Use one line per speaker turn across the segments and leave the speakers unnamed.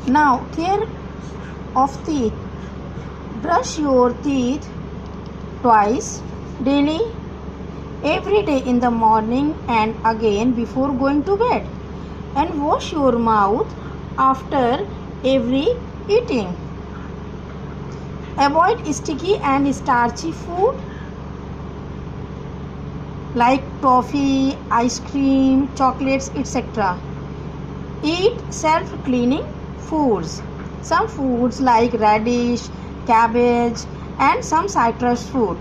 Now, care of teeth. Brush your teeth twice daily, every day in the morning and again before going to bed. And wash your mouth after every eating. Avoid sticky and starchy food like toffee, ice cream, chocolates, etc. Eat self-cleaning foods. Some foods like radish, cabbage, and some citrus fruit.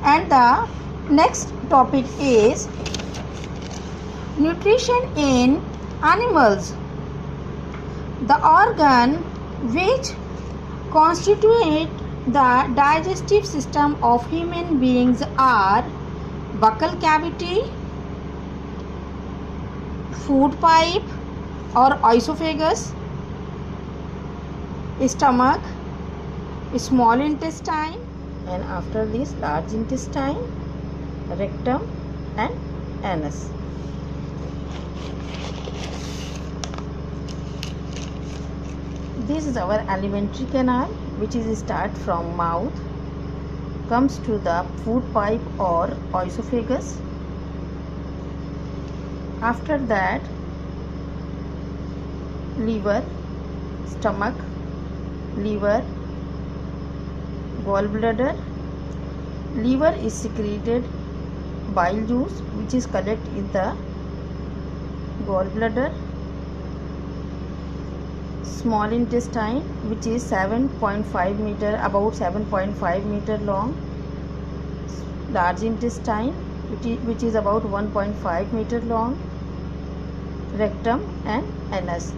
And the next topic is nutrition in animals. The organ which constitute the digestive system of human beings are buccal cavity, food pipe or esophagus, stomach, small intestine, and after this large intestine, rectum and anus. This is our alimentary canal, which is start from mouth, comes to the food pipe or esophagus. After that, liver, stomach, liver, gallbladder. Liver is secreted bile juice which is collected in the gallbladder. Small intestine, which is 7.5 meter, about 7.5 meter long. Large intestine, which is about 1.5 meter long. Rectum and anus.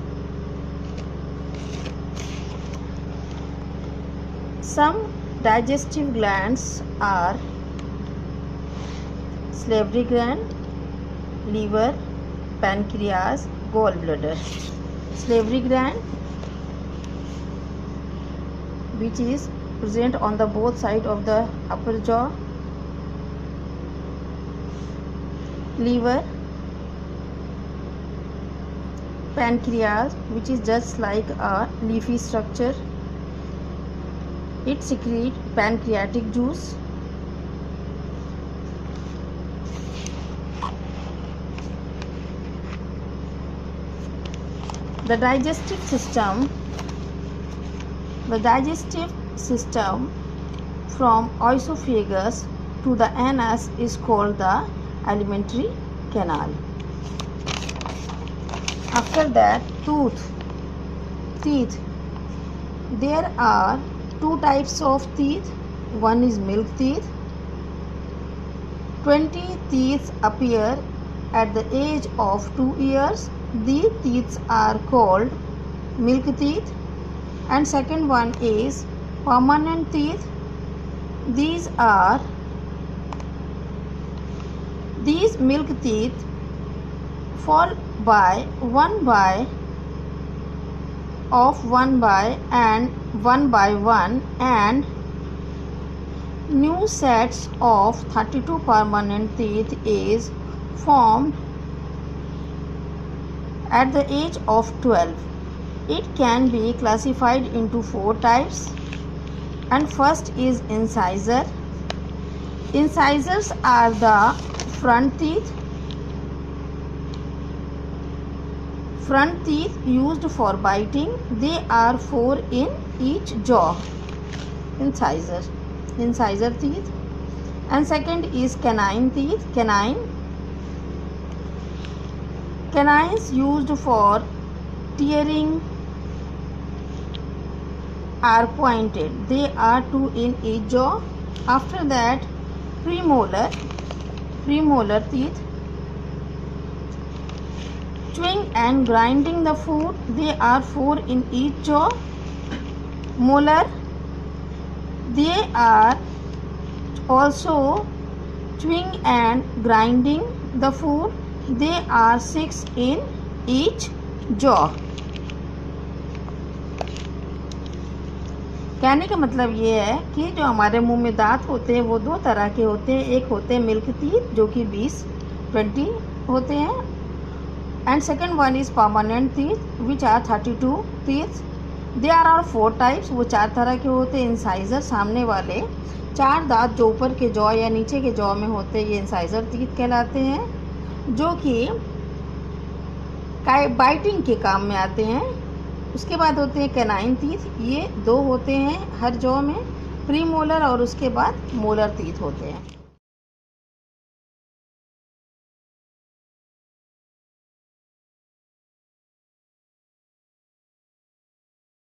Some digestive glands are salivary gland, liver, pancreas, gallbladder. Salivary gland, which is present on the both side of the upper jaw. Liver, pancreas, which is just like a leafy structure. It secretes pancreatic juice. The digestive system from esophagus to the anus is called the alimentary canal. After that, teeth. There are two types of teeth. One is milk teeth. 20 teeth appear at the age of 2 years. These teeth are called milk teeth. And second one is permanent teeth. These milk teeth fall by one by one, and new sets of 32 permanent teeth is formed at the age of 12. It can be classified into 4 types, and first is incisor. Incisors are the front teeth used for biting. They are 4 in each jaw. Incisor teeth. And second is canine teeth. Canines used for tearing are pointed. They are 2 in each jaw. After that, premolar teeth. Chewing and grinding the food. They are 4 in each jaw. Molar. They are also chewing and grinding the food. They are 6 in each jaw. कहने का मतलब ये है कि जो हमारे मुंह में दांत होते हैं वो 2 तरह के होते हैं. एक होते हैं मिल्क टीथ जो कि 20 होते हैं, and second one is permanent teeth which are 32 teeth. There are 4 types, वो 4 तरह के होते हैं. इंसाइजर, सामने वाले 4 दांत जो ऊपर के जॉ या नीचे के जॉ में होते हैं, ये इंसाइजर टीथ कहलाते हैं, जो कि बाइटिंग के काम में आते हैं. उसके बाद होते हैं कैनाइन टीथ, ये 2 होते हैं हर जॉ में, प्री मोलर और उसके बाद मोलर टीथ होते हैं.